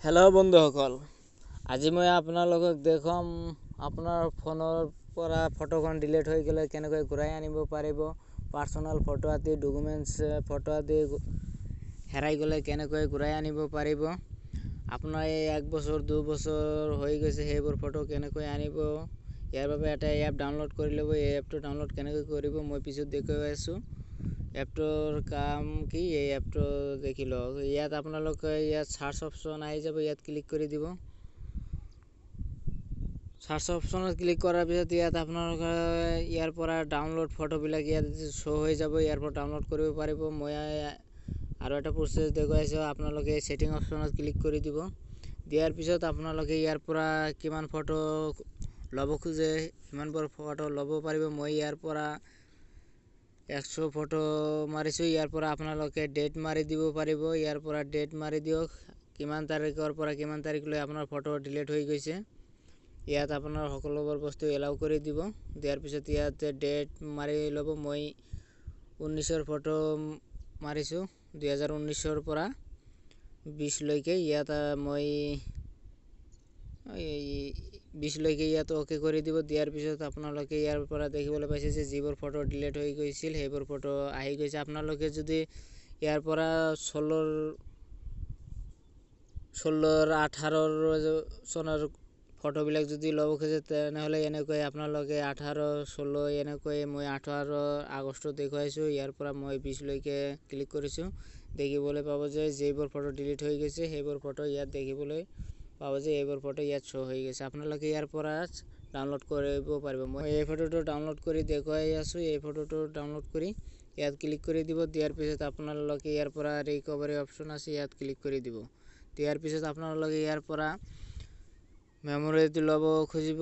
Hello' বন্ধুসকল, আজি মই আপোনালোকক দেখাম আপোনাৰ ফোনৰ পৰা ফটোখন ডিলিট হৈ গ'লে কেনেকৈ ঘূৰাই আনিব পাৰিব। পাৰ্সোনাল ফটো আদি ডকুমেন্টছ ফটো আদি হেৰাই গ'লে কেনেকৈ ঘূৰাই আনিব পাৰিব। আপোনাৰ এই 1 বছৰ 2 বছৰ হৈ গৈছে সেইবোৰ ফটো কেনেকৈ আনিব, ইয়াৰ বাবে এটা এপ ডাউনলোড কৰি ল'ব। এই এপটো ডাউনলোড কেনেকৈ কৰিব মই পিছত দেখুৱাই আছোঁ। এপটোৰ কাম কি, এই এপটো দেখি লওক। ইয়াত আপোনালোকে ইয়াত সাৰ্চ অপশন আহি যাব, ইয়াত ক্লিক কৰি দিব। সাৰ্চ অপশনত ক্লিক কৰাৰ পিছত ইয়াত আপোনালোকে ইয়াৰ পৰা ডাউনলোড ফটোবিলাক ইয়াত শ্ব' হৈ যাব, ইয়াৰ পৰা ডাউনলোড কৰিব পাৰিব। মই আৰু এটা প্ৰচেছ দেখুৱাইছোঁ। আপোনালোকে সেটিং অপশনত ক্লিক কৰি দিব। দিয়াৰ পিছত আপোনালোকে ইয়াৰ পৰা কিমান ফটো ল'ব খোজে সিমানবোৰ ফটো ল'ব পাৰিব। মই ইয়াৰ পৰা 100 ফটো মাৰিছোঁ। ইয়াৰ পৰা আপোনালোকে ডেট মাৰি দিব পাৰিব। ইয়াৰ পৰা ডেট মাৰি দিয়ক, কিমান তাৰিখৰ পৰা কিমান তাৰিখলৈ আপোনাৰ ফটো ডিলিট হৈ গৈছে। ইয়াত আপোনাৰ সকলোবোৰ বস্তু এলাউ কৰি দিব। দিয়াৰ পিছত ইয়াত ডেট মাৰি ল'ব। মই 19ৰ ফটো মাৰিছোঁ, 2019ৰ পৰা 20 লৈকে। ইয়াত মই 20 লৈকে ইয়াত অ'কে কৰি দিব। দিয়াৰ পিছত আপোনালোকে ইয়াৰ পৰা দেখিবলৈ পাইছে যে যিবোৰ ফটো ডিলিট হৈ গৈছিল সেইবোৰ ফটো আহি গৈছে। আপোনালোকে যদি ইয়াৰ পৰা 16, 18 চনৰ ফটোবিলাক যদি ল'ব খোজে তেনেহ'লে এনেকৈ আপোনালোকে 18, 16 এনেকৈ মই 18 আগষ্ট দেখুৱাইছোঁ। ইয়াৰ পৰা মই 20 লৈকে ক্লিক কৰিছোঁ। দেখিবলৈ পাব যে যিবোৰ ফটো ডিলিট হৈ গৈছে সেইবোৰ ফটো ইয়াত দেখিবলৈ পাব যে এইবোৰ ফটো ইয়াত শ্ব' হৈ গৈছে। আপোনালোকে ইয়াৰ পৰা ডাউনলোড কৰিব পাৰিব। মই এই ফটোটো ডাউনলোড কৰি দেখুৱাই আছোঁ। এই ফটোটো ডাউনলোড কৰি ইয়াত ক্লিক কৰি দিব। দিয়াৰ পিছত আপোনালোকে ইয়াৰ পৰা ৰিকভাৰি অপশন আছে, ইয়াত ক্লিক কৰি দিব। দিয়াৰ পিছত আপোনালোকে ইয়াৰ পৰা মেমৰি ল'ব খুজিব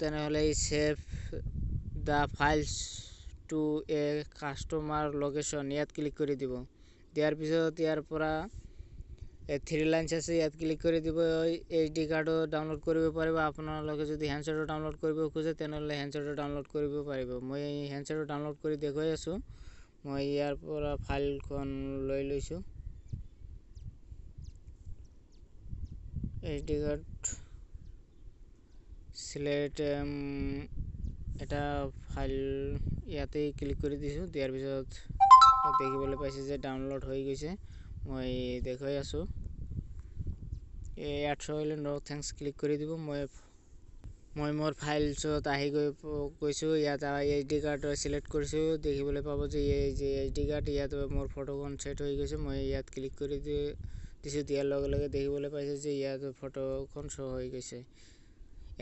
তেনেহ'লে save the files to a customer location ইয়াত ক্লিক কৰি দিব। দিয়াৰ পিছত ইয়াৰ পৰা 3 লাইনছ আছে, ইয়াত ক্লিক কৰি দিব। HD কাৰ্ডো ডাউনলোড কৰিব পাৰিব। আপোনালোকে যদি হেণ্ডছেটো ডাউনলোড কৰিব খোজে তেনেহ'লে হেণ্ডছেটো ডাউনলোড কৰিব পাৰিব। মই হেণ্ডছেটো ডাউনলোড কৰি দেখুৱাই আছোঁ। মই ইয়াৰ পৰা ফাইলখন লৈ লৈছোঁ। HD কাৰ্ড সিলেক্ট এটা ফাইল ইয়াতে ক্লিক কৰি দিছোঁ। দিয়াৰ পিছত দেখিবলৈ পাইছে যে ডাউনলোড হৈ গৈছে। মই দেখুৱাই আছোঁ। এই 800 হ'লে নো থেংকছ ক্লিক কৰি দিব। মই মোৰ ফাইলছত আহি গৈছোঁ। ইয়াত HD কাৰ্ড সিলেক্ট কৰিছোঁ। দেখিবলৈ পাব যে এই যে HD কাৰ্ড, ইয়াত মোৰ ফটোখন সেট হৈ গৈছে। মই ইয়াত ক্লিক কৰি দিছোঁ। দিয়াৰ লগে লগে দেখিবলৈ পাইছে যে ইয়াত ফটোখন শ্ব' হৈ গৈছে।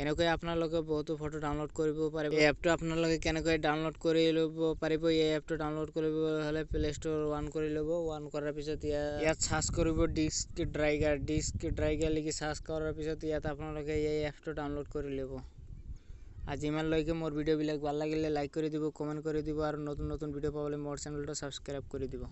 এনেকৈ আপোনালোকে বহুতো ফটো ডাউনলোড কৰিব পাৰিব। এই এপটো আপোনালোকে কেনেকৈ ডাউনলোড কৰি ল'ব পাৰিব। এই এপটো ডাউনলোড কৰিব হ'লে প্লে ষ্ট'ৰ অন কৰি ল'ব। অন কৰাৰ পিছত ইয়াত সাৰ্চ কৰিব ডিস্ক ড্ৰাইভাৰ লিখি সাৰ্চ কৰাৰ পিছত ইয়াত আপোনালোকে এই এপটো ডাউনলোড কৰি ল'ব। আজি ইমানলৈকে মোৰ ভিডিঅ'বিলাক ভাল লাগিলে লাইক কৰি দিব, কমেণ্ট কৰি দিব আৰু নতুন নতুন ভিডিঅ' পাবলৈ মোৰ চেনেলটো ছাবস্ক্ৰাইব কৰি দিব।